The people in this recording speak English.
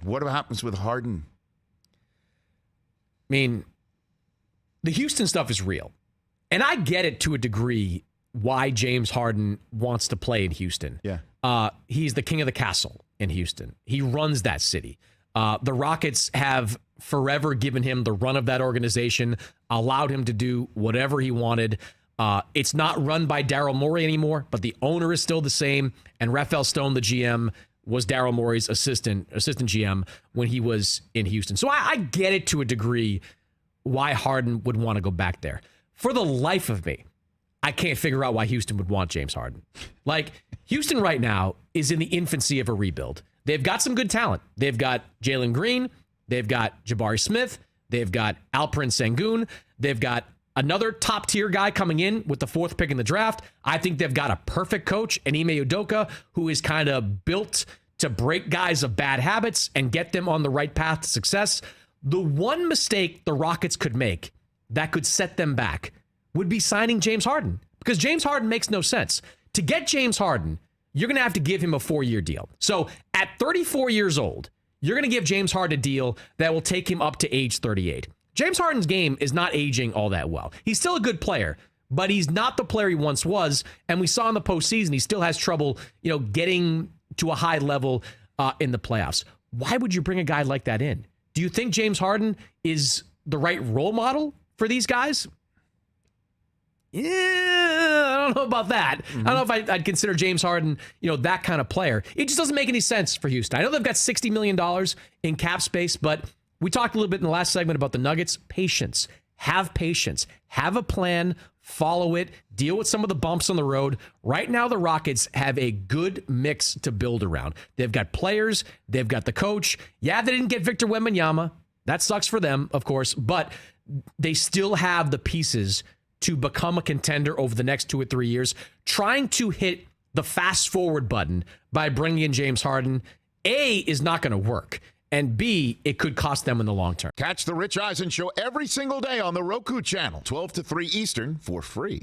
What happens with Harden? I mean, the Houston stuff is real. And I get it to a degree why James Harden wants to play in Houston. Yeah. He's the king of the castle in Houston. He runs that city. The Rockets have forever given him the run of that organization, allowed him to do whatever he wanted. It's not run by Daryl Morey anymore, but the owner is still the same. And Raphael Stone, the GM, was Daryl Morey's assistant GM when he was in Houston. So I get it to a degree why Harden would want to go back there. For the life of me, I can't figure out why Houston would want James Harden. Like, Houston right now is in the infancy of a rebuild. They've got some good talent. They've got Jalen Green. They've got Jabari Smith. They've got Alperen Sengun. They've got another top-tier guy coming in with the 4th pick in the draft. I think they've got a perfect coach, Ime Udoka, who is kind of built to break guys of bad habits and get them on the right path to success. The one mistake the Rockets could make that could set them back would be signing James Harden, because James Harden makes no sense. To get James Harden, you're going to have to give him a 4-year deal. So at 34 years old, you're going to give James Harden a deal that will take him up to age 38. James Harden's game is not aging all that well. He's still a good player, but he's not the player he once was. And we saw in the postseason, he still has trouble, getting to a high level in the playoffs. Why would you bring a guy like that in? Do you think James Harden is the right role model for these guys? Yeah, I don't know about that. I don't know if I'd consider James Harden, that kind of player. It just doesn't make any sense for Houston. I know they've got $60 million in cap space, but we talked a little bit in the last segment about the Nuggets. Patience. Have patience. Have a plan. Follow it. Deal with some of the bumps on the road. Right now, the Rockets have a good mix to build around. They've got players. They've got the coach. Yeah, they didn't get Victor Wembanyama. That sucks for them, of course, but they still have the pieces to become a contender over the next 2 or 3 years. Trying to hit the fast forward button by bringing in James Harden, A, is not going to work. And B, it could cost them in the long term. Catch the Rich Eisen Show every single day on the Roku channel, 12 to 3 Eastern, for free.